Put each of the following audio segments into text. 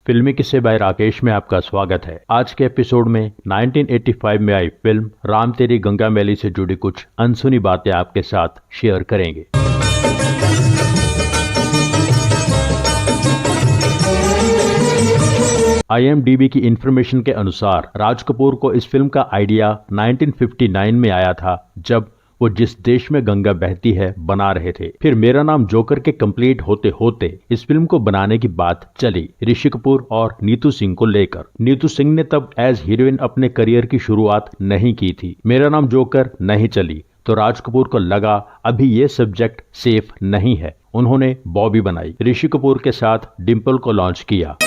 फिल्मी किस्से बाय राकेश में आपका स्वागत है। आज के एपिसोड में 1985 में आई फिल्म राम तेरी गंगा मैली से जुड़ी कुछ अनसुनी बातें आपके साथ शेयर करेंगे। IMDb की इंफॉर्मेशन के अनुसार राज कपूर को इस फिल्म का आइडिया 1959 में आया था, जब वो जिस देश में गंगा बहती है बना रहे थे। फिर मेरा नाम जोकर के कंप्लीट होते होते इस फिल्म को बनाने की बात चली ऋषि कपूर और नीतू सिंह को लेकर। नीतू सिंह ने तब एज हीरोइन अपने करियर की शुरुआत नहीं की थी। मेरा नाम जोकर नहीं चली तो राज कपूर को लगा अभी ये सब्जेक्ट सेफ नहीं है। उन्होंने बॉबी बनाई, ऋषि कपूर के साथ डिम्पल को लॉन्च किया।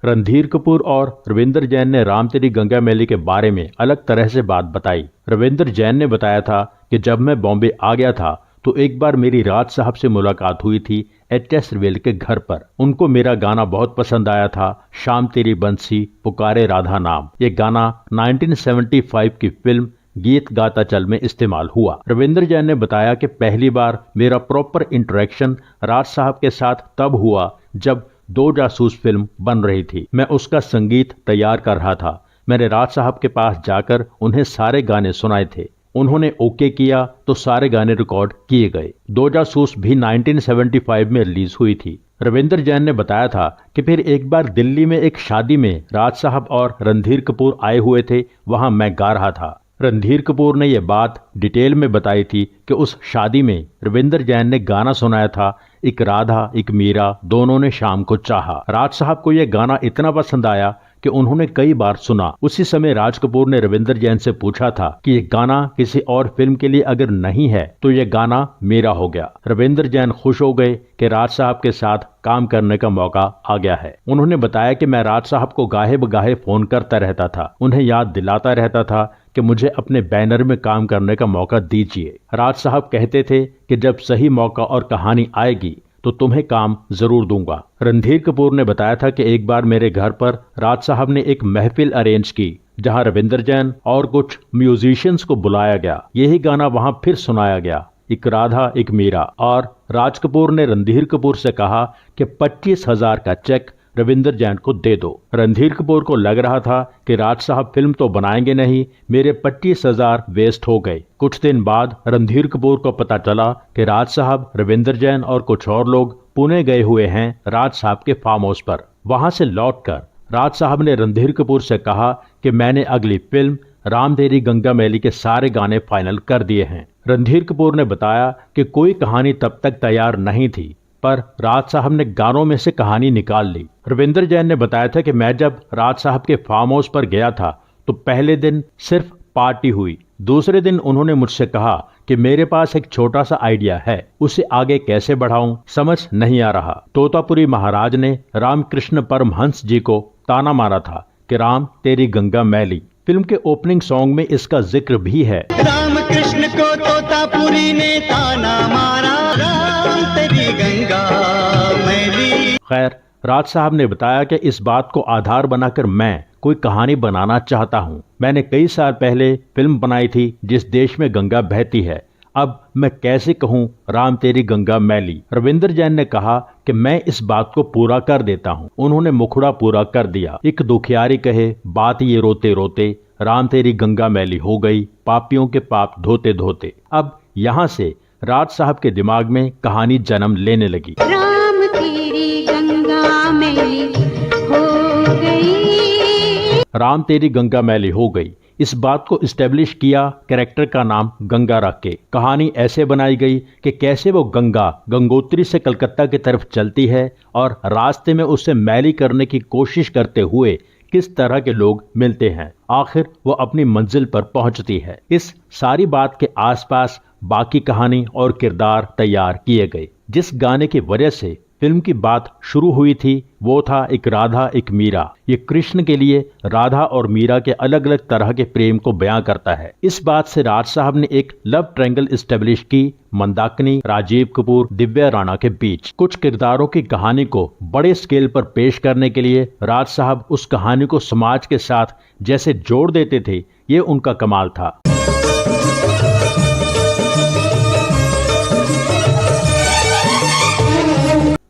रणधीर कपूर और रविंदर जैन ने राम तेरी गंगा मैली के बारे में अलग तरह से बात बताई। रविंदर जैन ने बताया था कि जब मैं बॉम्बे आ गया था तो एक बार मेरी राज साहब से मुलाकात हुई थी HS रवेल के घर पर। उनको मेरा गाना बहुत पसंद आया था, शाम तेरी बंसी पुकारे राधा नाम। ये गाना 1975 की फिल्म गीत गाता चल में इस्तेमाल हुआ। रविंदर जैन ने बताया कि पहली बार मेरा प्रॉपर इंटरेक्शन राज साहब के साथ तब हुआ जब 2 जासूस फिल्म बन रही थी। मैं उसका संगीत तैयार कर रहा था। मैंने राज साहब के पास जाकर उन्हें सारे गाने सुनाए थे। उन्होंने ओके किया तो सारे गाने रिकॉर्ड किए गए। 2 जासूस भी 1975 में रिलीज हुई थी। रविंदर जैन ने बताया था कि फिर एक बार दिल्ली में एक शादी में राज साहब और रणधीर कपूर आए हुए थे, वहां मैं गा रहा था। रणधीर कपूर ने यह बात डिटेल में बताई थी कि उस शादी में रविंदर जैन ने गाना सुनाया था, एक राधा एक मीरा दोनों ने शाम को चाहा। राज साहब को यह गाना इतना पसंद आया कि उन्होंने कई बार सुना। उसी समय राज कपूर ने रविंदर जैन से पूछा था कि ये गाना किसी और फिल्म के लिए अगर नहीं है तो ये गाना मेरा हो गया। रविंदर जैन खुश हो गए कि राज साहब के साथ काम करने का मौका आ गया है। उन्होंने बताया कि मैं राज साहब को गाहे बगाहे फोन करता रहता था, उन्हें याद दिलाता रहता था कि मुझे अपने बैनर में काम करने का मौका दीजिए। राज साहब कहते थे कि जब सही मौका और कहानी आएगी तो तुम्हें काम जरूर दूंगा। रणधीर कपूर ने बताया था कि एक बार मेरे घर पर राज साहब ने एक महफिल अरेंज की जहां रविंदर जैन और कुछ म्यूजिशियंस को बुलाया गया। यही गाना वहां फिर सुनाया गया, एक राधा एक मीरा। और राज कपूर ने रणधीर कपूर से कहा कि 25,000 का चेक रविंदर जैन को दे दो। रणधीर कपूर को लग रहा था कि राज साहब फिल्म तो बनाएंगे नहीं, मेरे 25,000 वेस्ट हो गए। कुछ दिन बाद रणधीर कपूर को पता चला कि राज साहब, रविंदर जैन और कुछ और लोग पुणे गए हुए हैं राज साहब के फार्म हाउस पर। वहां से लौटकर राज साहब ने रणधीर कपूर से कहा कि मैंने अगली फिल्म राम तेरी गंगा मैली के सारे गाने फाइनल कर दिए हैं। रणधीर कपूर ने बताया कि कोई कहानी तब तक तैयार नहीं थी, पर राज साहब ने गानों में से कहानी निकाल ली। रविंदर जैन ने बताया था कि मैं जब राज साहब के फार्म हाउस पर गया था तो पहले दिन सिर्फ पार्टी हुई। दूसरे दिन उन्होंने मुझसे कहा कि मेरे पास एक छोटा सा आइडिया है, उसे आगे कैसे बढ़ाऊं समझ नहीं आ रहा। तोतापुरी महाराज ने रामकृष्ण परमहंस जी को ताना मारा था कि राम तेरी गंगा मैली। फिल्म के ओपनिंग सॉन्ग में इसका जिक्र भी है। रामकृष्ण को तोतापुरी ने ताना मारा, राम तेरी गंगा मैली। खैर, राज साहब ने बताया कि इस बात को आधार बनाकर मैं कोई कहानी बनाना चाहता हूँ। मैंने कई साल पहले फिल्म बनाई थी जिस देश में गंगा बहती है, अब मैं कैसे कहूँ राम तेरी गंगा मैली। रविंदर जैन ने कहा कि मैं इस बात को पूरा कर देता हूँ। उन्होंने मुखड़ा पूरा कर दिया। एक दुखियारी कहे बात ये रोते रोते, राम तेरी गंगा मैली हो गई पापियों के पाप धोते धोते। अब यहाँ से राज साहब के दिमाग में कहानी जन्म लेने लगी। राम तेरी गंगा मैली हो गई, राम तेरी गंगा मैली हो गई। इस बात को इस्टेब्लिश किया कैरेक्टर का नाम गंगा रख के। कहानी ऐसे बनाई गई कि कैसे वो गंगा गंगोत्री से कलकत्ता की तरफ चलती है और रास्ते में उसे मैली करने की कोशिश करते हुए किस तरह के लोग मिलते हैं, आखिर वो अपनी मंजिल पर पहुंचती है। इस सारी बात के आसपास बाकी कहानी और किरदार तैयार किए गए। जिस गाने की वजह से फिल्म की बात शुरू हुई थी वो था एक राधा एक मीरा। ये कृष्ण के लिए राधा और मीरा के अलग अलग तरह के प्रेम को बयां करता है। इस बात से राज साहब ने एक लव ट्रायंगल एस्टेब्लिश की मंदाकिनी, राजीव कपूर, दिव्या राणा के बीच। कुछ किरदारों की कहानी को बड़े स्केल पर पेश करने के लिए राज साहब उस कहानी को समाज के साथ जैसे जोड़ देते थे, ये उनका कमाल था।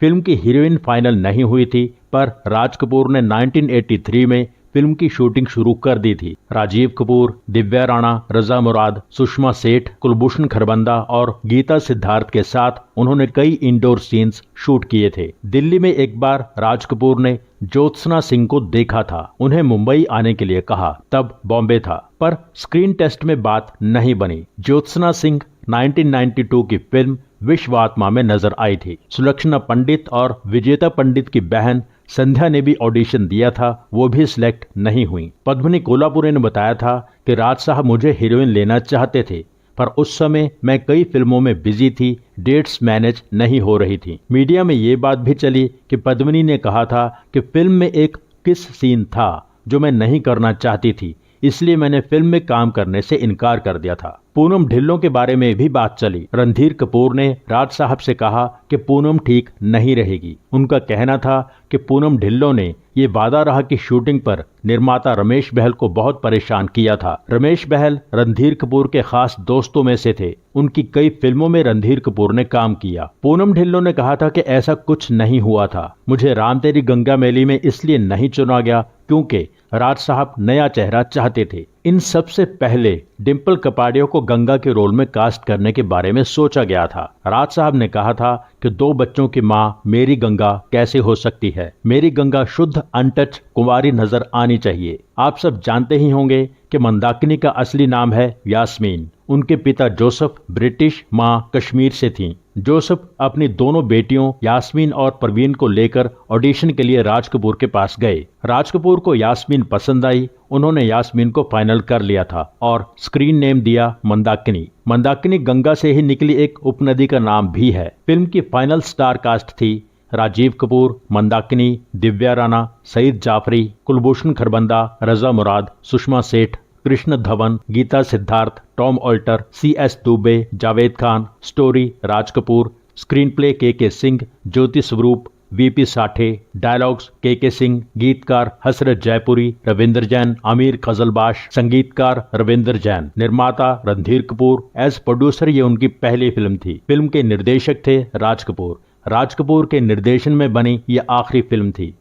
फिल्म की हीरोइन फाइनल नहीं हुई थी, पर राज कपूर ने 1983 में फिल्म की शूटिंग शुरू कर दी थी। राजीव कपूर, दिव्या राणा, रजा मुराद, सुषमा सेठ, कुलभूषण खरबंदा और गीता सिद्धार्थ के साथ उन्होंने कई इंडोर सीन्स शूट किए थे। दिल्ली में एक बार राज कपूर ने ज्योत्सना सिंह को देखा था। उन्हें मुंबई आने के लिए कहा, तब बॉम्बे था, पर स्क्रीन टेस्ट में बात नहीं बनी। ज्योत्सना सिंह 1992 की फिल्म विश्वात्मा में नजर आई थी। सुलक्षणा पंडित और विजेता पंडित की बहन संध्या ने भी ऑडिशन दिया था, वो भी सिलेक्ट नहीं हुई। पद्मिनी कोल्हापुरे ने बताया था कि राज साहब मुझे हीरोइन लेना चाहते थे, पर उस समय मैं कई फिल्मों में बिजी थी, डेट्स मैनेज नहीं हो रही थी। मीडिया में ये बात भी चली कि पद्मिनी ने कहा था कि फिल्म में एक किस सीन था जो मैं नहीं करना चाहती थी, इसलिए मैंने फिल्म में काम करने से इनकार कर दिया था। पूनम ढिल्लों के बारे में भी बात चली। रणधीर कपूर ने राज साहब से कहा कि पूनम ठीक नहीं रहेगी। उनका कहना था कि पूनम ढिल्लों ने ये वादा रहा कि शूटिंग पर निर्माता रमेश बहल को बहुत परेशान किया था। रमेश बहल रणधीर कपूर के खास दोस्तों में से थे। उनकी कई फिल्मों में रणधीर कपूर ने काम किया। पूनम ढिल्लों ने कहा था कि ऐसा कुछ नहीं हुआ था। मुझे राम तेरी गंगा मैली में इसलिए नहीं चुना गया क्योंकि राज साहब नया चेहरा चाहते थे। इन सबसे पहले डिम्पल कपाड़िया को गंगा के रोल में कास्ट करने के बारे में सोचा गया था। राज साहब ने कहा था कि 2 बच्चों की मां मेरी गंगा कैसे हो सकती है, मेरी गंगा शुद्ध अनटच कुंवारी नजर आनी चाहिए। आप सब जानते ही होंगे कि मंदाकिनी का असली नाम है यास्मीन। उनके पिता जोसेफ ब्रिटिश, मां कश्मीर से थीं। जोसेफ अपनी दोनों बेटियों यास्मीन और परवीन को लेकर ऑडिशन के लिए राज कपूर के पास गए। राज कपूर को यास्मीन पसंद आई। उन्होंने यास्मीन को फाइनल कर लिया था और स्क्रीन नेम दिया मंदाकिनी। मंदाकिनी गंगा से ही निकली एक उपनदी का नाम भी है। फिल्म की फाइनल स्टार कास्ट थी राजीव कपूर, मंदाकिनी, दिव्या राणा, सईद जाफरी, कुलभूषण खरबंदा, रजा Murad, Sushma Seth, Krishna Dhawan, Geeta Siddharth, Tom Alter, CS Dubey, Javed Khan, story Raj Kapoor, screen play K Singh, ज्योति स्वरूप, VP साठे, डायलॉग्स के सिंह, गीतकार हसरत जयपुरी, रविंद्र जैन, आमिर खजलबाश, संगीतकार रविंद्र जैन, निर्माता रणधीर कपूर। एज प्रोड्यूसर ये उनकी पहली फिल्म थी। फिल्म के निर्देशक थे राज कपूर। राज कपूर के निर्देशन में बनी यह आखिरी फिल्म थी।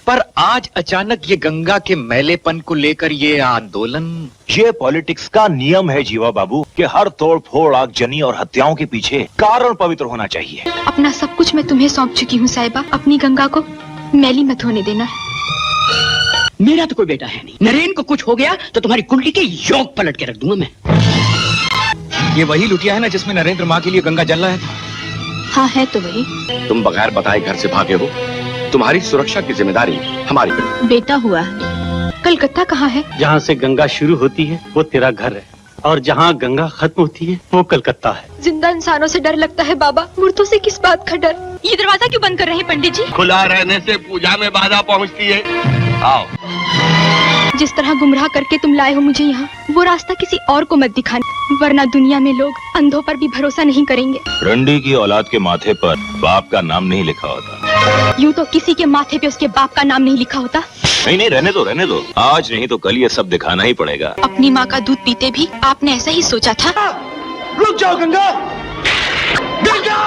पर आज अचानक ये गंगा के मैलेपन को लेकर ये आंदोलन। ये पॉलिटिक्स का नियम है जीवा बाबू कि हर तोड़ फोड़, आगजनी और हत्याओं के पीछे कारण पवित्र होना चाहिए। अपना सब कुछ मैं तुम्हें सौंप चुकी हूँ साहिबा। अपनी गंगा को मैली मत होने देना। मेरा तो कोई बेटा है नहीं। नरेन को कुछ हो गया तो तुम्हारी कुंडली के योग पलट के रख दूंगा मैं। ये वही लुटिया है ना जिसमें नरेंद्र माँ के लिए गंगा जल रहा है? हाँ है तो वही। तुम बगैर बताए घर से भागे हो। तुम्हारी सुरक्षा की जिम्मेदारी हमारी है। बेटा हुआ है। कलकत्ता कहाँ है? जहाँ से गंगा शुरू होती है वो तेरा घर है, और जहाँ गंगा खत्म होती है वो कलकत्ता है। जिंदा इंसानों से डर लगता है बाबा, मुर्दों से किस बात का डर? ये दरवाजा क्यों बंद कर रहे हैं पंडित जी? खुला रहने से पूजा में बाधा पहुँचती है। आओ। जिस तरह गुमराह करके तुम लाए हो मुझे यहाँ, वो रास्ता किसी और को मत दिखाना, वरना दुनिया में लोग अंधों पर भी भरोसा नहीं करेंगे। रंडी की औलाद के माथे पर बाप का नाम नहीं लिखा होता। यूँ तो किसी के माथे पे उसके बाप का नाम नहीं लिखा होता। नहीं, रहने दो। आज नहीं तो कल ये सब दिखाना ही पड़ेगा। अपनी माँ का दूध पीते भी आपने ऐसा ही सोचा था। रुक जाओ गंगा! गंगा!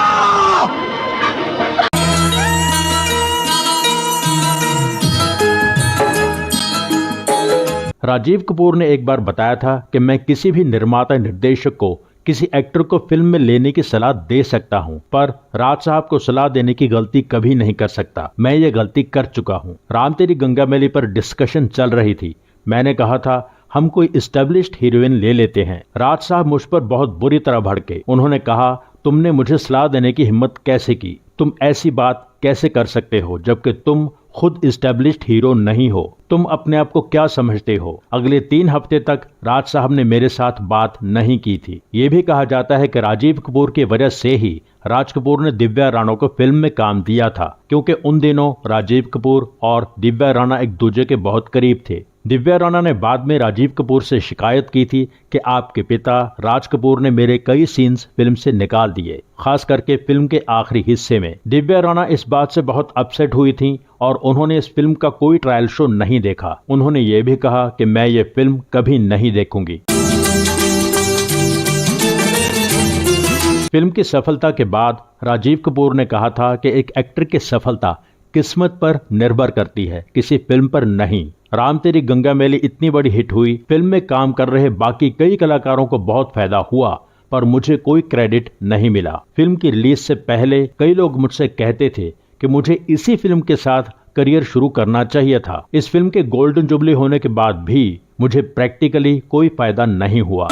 राजीव कपूर ने एक बार बताया था कि मैं किसी भी निर्माता निर्देशक को किसी एक्टर को फिल्म में लेने की सलाह दे सकता हूं, पर राज साहब को सलाह देने की गलती कभी नहीं कर सकता। मैं ये गलती कर चुका हूं। राम तेरी गंगा मैली पर डिस्कशन चल रही थी। मैंने कहा था हम कोई एस्टेब्लिश्ड हीरोइन ले लेते हैं। राज साहब मुझ पर बहुत बुरी तरह भड़के। उन्होंने कहा तुमने मुझे सलाह देने की हिम्मत कैसे की? तुम ऐसी बात कैसे कर सकते हो जबकि तुम खुद एस्टेब्लिश्ड हीरो नहीं हो? तुम अपने आप को क्या समझते हो? अगले 3 हफ्ते तक राज साहब ने मेरे साथ बात नहीं की थी। ये भी कहा जाता है कि राजीव कपूर की वजह से ही राज कपूर ने दिव्या राणा को फिल्म में काम दिया था, क्योंकि उन दिनों राजीव कपूर और दिव्या राणा एक दूसरे के बहुत करीब थे। दिव्या राणा ने बाद में राजीव कपूर से शिकायत की थी कि आपके पिता राज कपूर ने मेरे कई सीन्स फिल्म से निकाल दिए, खास करके फिल्म के आखिरी हिस्से में। दिव्या राणा इस बात से बहुत अपसेट हुई थी और उन्होंने इस फिल्म का कोई ट्रायल शो नहीं देखा। उन्होंने ये भी कहा कि मैं ये फिल्म कभी नहीं देखूंगी। फिल्म की सफलता के बाद राजीव कपूर ने कहा था कि एक एक्टर की सफलता किस्मत पर निर्भर करती है, किसी फिल्म पर नहीं। राम तेरी गंगा मैली इतनी बड़ी हिट हुई, फिल्म में काम कर रहे बाकी कई कलाकारों को बहुत फायदा हुआ, पर मुझे कोई क्रेडिट नहीं मिला। फिल्म की रिलीज से पहले कई लोग मुझसे कहते थे कि मुझे इसी फिल्म के साथ करियर शुरू करना चाहिए था। इस फिल्म के गोल्डन जुबली होने के बाद भी मुझे प्रैक्टिकली कोई फायदा नहीं हुआ।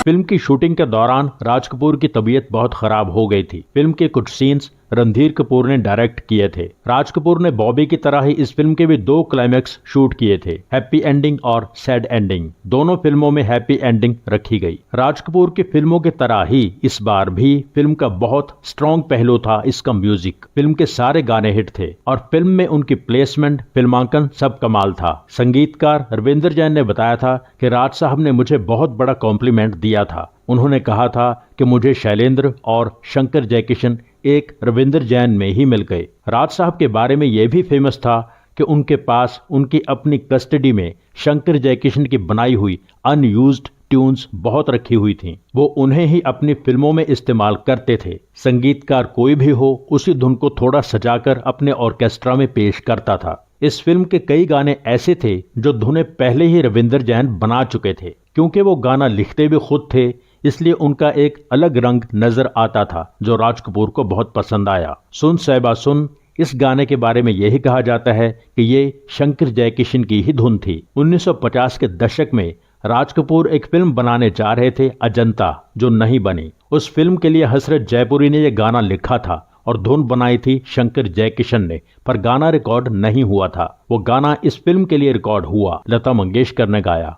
फिल्म की शूटिंग के दौरान राज कपूर की तबीयत बहुत खराब हो गई थी। फिल्म के कुछ सीन्स रणधीर कपूर ने डायरेक्ट किए थे। राज कपूर ने बॉबी की तरह ही इस फिल्म के भी 2 क्लाइमैक्स शूट किए थे, हैप्पी एंडिंग और सैड एंडिंग। दोनों फिल्मों में हैप्पी एंडिंग रखी गई। राज कपूर की फिल्मों की तरह ही इस बार भी फिल्म का बहुत स्ट्रॉन्ग पहलू था इसका म्यूजिक। फिल्म के सारे गाने हिट थे और फिल्म में उनकी प्लेसमेंट, फिल्मांकन सब कमाल था। संगीतकार रविंदर जैन ने बताया था कि राज साहब ने मुझे बहुत बड़ा कॉम्प्लीमेंट दिया था। उन्होंने कहा था कि मुझे शैलेंद्र और शंकर जयकिशन एक रविंदर जैन में ही मिल गए। राज साहब के बारे में यह भी फेमस था कि उनके पास उनकी अपनी कस्टडी में शंकर जयकिशन की बनाई हुई अनयूज्ड ट्यून्स बहुत रखी हुई थीं। वो उन्हें ही अपनी फिल्मों में इस्तेमाल करते थे। संगीतकार कोई भी हो, उसी धुन को थोड़ा सजाकर अपने ऑर्केस्ट्रा में पेश करता था। इस फिल्म के कई गाने ऐसे थे जो धुनें पहले ही रविंदर जैन बना चुके थे। क्योंकि वो गाना लिखते भी खुद थे, इसलिए उनका एक अलग रंग नजर आता था जो राज कपूर को बहुत पसंद आया। सुन साहिबा सुन, इस गाने के बारे में यही कहा जाता है कि ये शंकर जयकिशन की ही धुन थी। 1950 के दशक में राज कपूर एक फिल्म बनाने जा रहे थे, अजंता, जो नहीं बनी। उस फिल्म के लिए हसरत जयपुरी ने यह गाना लिखा था और धुन बनाई थी शंकर जयकिशन ने, पर गाना रिकॉर्ड नहीं हुआ था। वो गाना इस फिल्म के लिए रिकॉर्ड हुआ, लता मंगेशकर ने गाया।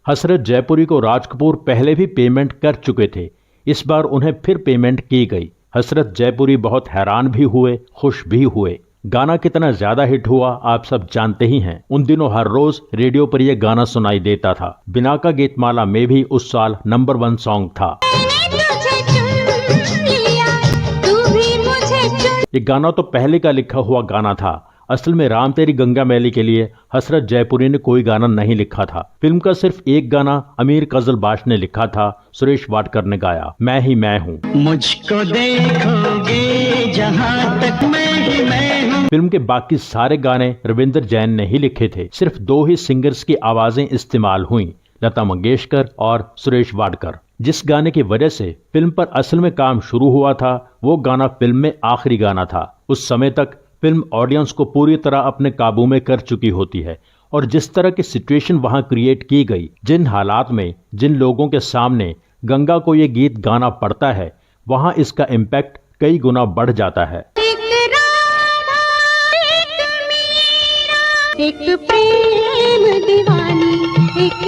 हसरत जयपुरी को राज कपूर पहले भी पेमेंट कर चुके थे, इस बार उन्हें फिर पेमेंट की गई। हसरत जयपुरी बहुत हैरान भी हुए, खुश भी हुए। गाना कितना ज्यादा हिट हुआ आप सब जानते ही हैं। उन दिनों हर रोज रेडियो पर यह गाना सुनाई देता था। बिना का गीतमाला में भी उस साल नंबर 1 सॉन्ग था। ये गाना तो पहले का लिखा हुआ गाना था। असल में राम तेरी गंगा मैली के लिए हसरत जयपुरी ने कोई गाना नहीं लिखा था। फिल्म का सिर्फ एक गाना अमीर कजलबाश ने लिखा था, सुरेश वाडकर ने गाया, मैं ही मैं हूँ। मुझको देखोगे जहाँ तक मैं ही मैं हूँ। फिल्म के बाकी सारे गाने रविंदर जैन ने ही लिखे थे। सिर्फ 2 ही सिंगर्स की आवाजें इस्तेमाल हुई, लता मंगेशकर और सुरेश वाडकर। जिस गाने की वजह से फिल्म पर असल में काम शुरू हुआ था, वो गाना फिल्म में आखिरी गाना था। उस समय तक फिल्म ऑडियंस को पूरी तरह अपने काबू में कर चुकी होती है और जिस तरह की सिचुएशन वहां क्रिएट की गई, जिन हालात में जिन लोगों के सामने गंगा को ये गीत गाना पड़ता है, वहां इसका इम्पैक्ट कई गुना बढ़ जाता है। एक प्रेम दीवानी, एक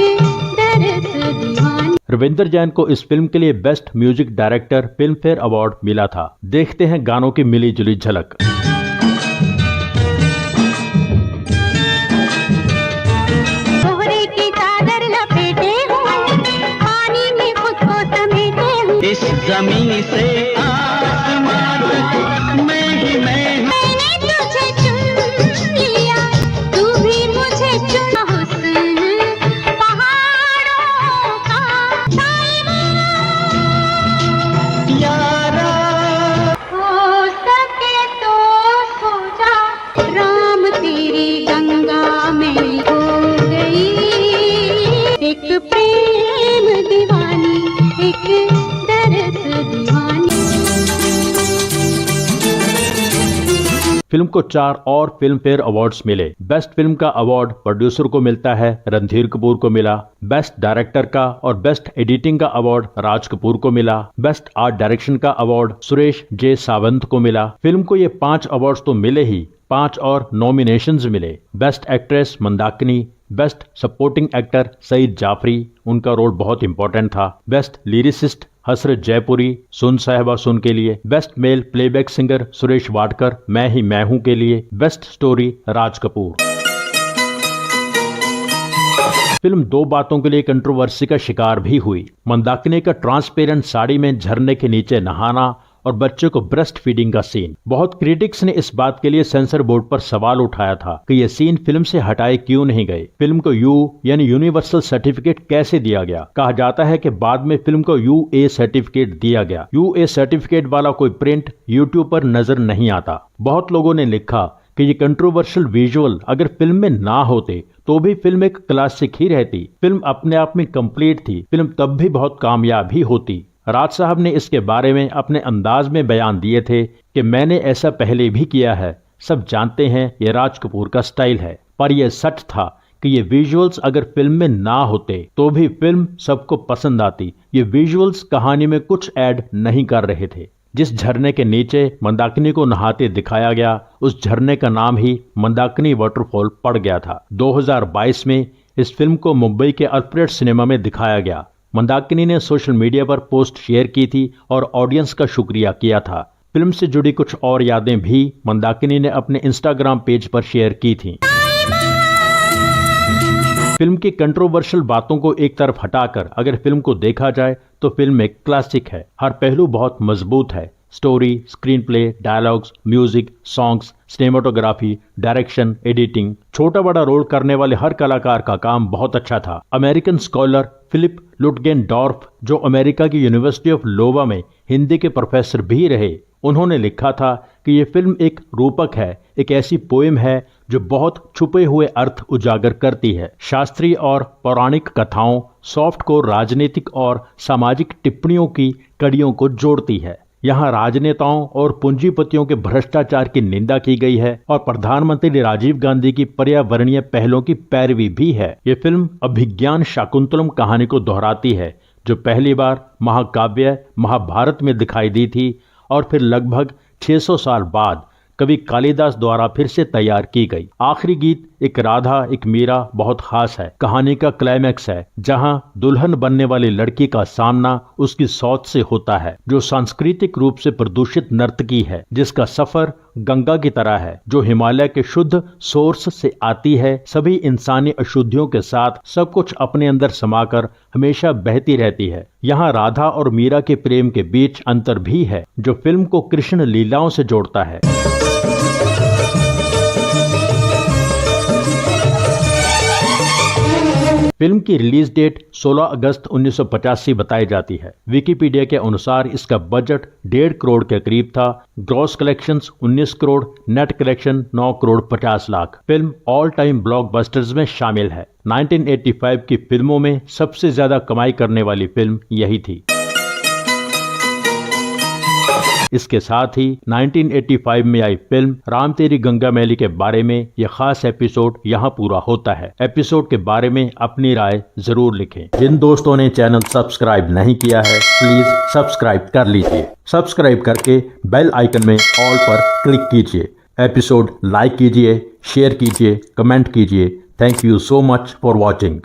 दरस दीवानी। रविंदर जैन को इस फिल्म के लिए best music director film fair award मिला था। देखते हैं गानों की मिली जुली झलक। इस जमीन से आसमान तक मैं ही मैं हूँ। मैंने तुझे चुन लिया, तू भी मुझे चुन। हुस्न पहाड़ों का यारा हो सके तो सो जा, राम तेरी गंगा मैली हो गई। एक प्रेम दीवानी, एक फिल्म को 4 और फिल्म फेयर अवार्ड्स मिले। बेस्ट फिल्म का अवार्ड प्रोड्यूसर को मिलता है, रणधीर कपूर को मिला। बेस्ट डायरेक्टर का और बेस्ट एडिटिंग का अवार्ड राज कपूर को मिला। बेस्ट आर्ट डायरेक्शन का अवार्ड सुरेश जे सावंत को मिला। फिल्म को ये 5 अवार्ड्स तो मिले ही, 5 और नॉमिनेशंस मिले। Best actress Mandakini, best supporting actor Saeed Jaffrey, उनका रोल बहुत इंपॉर्टेंट था। बेस्ट लिरिसिस्ट हसरत जयपुरी, सुन साहिबा सुन के लिए। Best male playback singer Suresh Wadkar, मैं ही मैं हूं के लिए। Best story Raj Kapoor. Film 2 बातों के लिए कंट्रोवर्सी का शिकार भी हुई। मंदाकिनी का ट्रांसपेरेंट साड़ी में झरने के नीचे नहाना और बच्चे को ब्रेस्ट फीडिंग का सीन। बहुत क्रिटिक्स ने इस बात के लिए सेंसर बोर्ड पर सवाल उठाया था कि ये सीन फिल्म से हटाए क्यों नहीं गए, फिल्म को यू यानी यूनिवर्सल सर्टिफिकेट कैसे दिया गया। कहा जाता है कि बाद में फिल्म को यूए सर्टिफिकेट दिया गया। यूए सर्टिफिकेट वाला कोई प्रिंट यूट्यूब पर नजर नहीं आता। बहुत लोगों ने लिखा कि ये कंट्रोवर्शियल विजुअल अगर फिल्म में ना होते तो भी फिल्म एक क्लासिक ही रहती। फिल्म अपने आप में कंप्लीट थी, फिल्म तब भी बहुत कामयाब ही होती। राज साहब ने इसके बारे में अपने अंदाज में बयान दिए थे कि मैंने ऐसा पहले भी किया है, सब जानते हैं ये राज कपूर का स्टाइल है। पर यह सच था कि ये विजुअल्स अगर फिल्म में ना होते तो भी फिल्म सबको पसंद आती। ये विजुअल्स कहानी में कुछ ऐड नहीं कर रहे थे। जिस झरने के नीचे मंदाकिनी को नहाते दिखाया गया, उस झरने का नाम ही मंदाकिनी वाटरफॉल पड़ गया था। 2022 में इस फिल्म को मुंबई के अल्फ्रेड सिनेमा में दिखाया गया। मंदाकिनी ने सोशल मीडिया पर पोस्ट शेयर की थी और ऑडियंस का शुक्रिया किया था। फिल्म से जुड़ी कुछ और यादें भी मंदाकिनी ने अपने इंस्टाग्राम पेज पर शेयर की थीं। फिल्म की कंट्रोवर्शियल बातों को एक तरफ हटाकर अगर फिल्म को देखा जाए तो फिल्म एक क्लासिक है। हर पहलू बहुत मजबूत है। Story, screen play, dialogues, music, songs, cinematography, direction, editing, छोटा बड़ा रोल करने वाले हर कलाकार का काम बहुत अच्छा था। अमेरिकन स्कॉलर फिलिप लुटगेनडॉर्फ, जो अमेरिका की यूनिवर्सिटी ऑफ लोवा में हिंदी के प्रोफेसर भी रहे, उन्होंने लिखा था कि ये फिल्म एक रूपक है, एक ऐसी पोएम है जो बहुत छुपे हुए अर्थ उजागर करती है। शास्त्रीय और पौराणिक कथाओं, सॉफ्ट को राजनीतिक और सामाजिक टिप्पणियों की कड़ियों को जोड़ती है। यहाँ राजनेताओं और पूंजीपतियों के भ्रष्टाचार की निंदा की गई है और प्रधानमंत्री राजीव गांधी की पर्यावरणीय पहलों की पैरवी भी है। ये फिल्म अभिज्ञान शाकुंतलम कहानी को दोहराती है, जो पहली बार महाकाव्य महाभारत में दिखाई दी थी और फिर लगभग 600 साल बाद कवि कालिदास द्वारा फिर से तैयार की गई। आखिरी गीत एक राधा एक मीरा बहुत खास है। कहानी का क्लाइमैक्स है जहां दुल्हन बनने वाली लड़की का सामना उसकी सौत से होता है, जो सांस्कृतिक रूप से प्रदूषित नर्तकी है, जिसका सफर गंगा की तरह है, जो हिमालय के शुद्ध सोर्स से आती है। सभी इंसानी अशुद्धियों के साथ सब कुछ अपने अंदर समाकर हमेशा बहती रहती है। यहाँ राधा और मीरा के प्रेम के बीच अंतर भी है, जो फिल्म को कृष्ण लीलाओं से जोड़ता है। फिल्म की रिलीज डेट 16 अगस्त 1985 बताई जाती है। विकिपीडिया के अनुसार इसका बजट 1.5 करोड़ के करीब था। Gross collections 19 crore, net collection 9 crore 50 lakh. Film all time blockbusters में शामिल है। 1985 की फिल्मों में सबसे ज्यादा कमाई करने वाली फिल्म यही थी। इसके साथ ही 1985 में आई फिल्म राम तेरी गंगा मैली के बारे में यह खास एपिसोड यहाँ पूरा होता है। एपिसोड के बारे में अपनी राय जरूर लिखें। जिन दोस्तों ने चैनल सब्सक्राइब नहीं किया है, प्लीज सब्सक्राइब कर लीजिए। सब्सक्राइब करके बेल आइकन में ऑल पर क्लिक कीजिए। एपिसोड लाइक कीजिए, शेयर कीजिए, कमेंट कीजिए। Thank you so much for watching.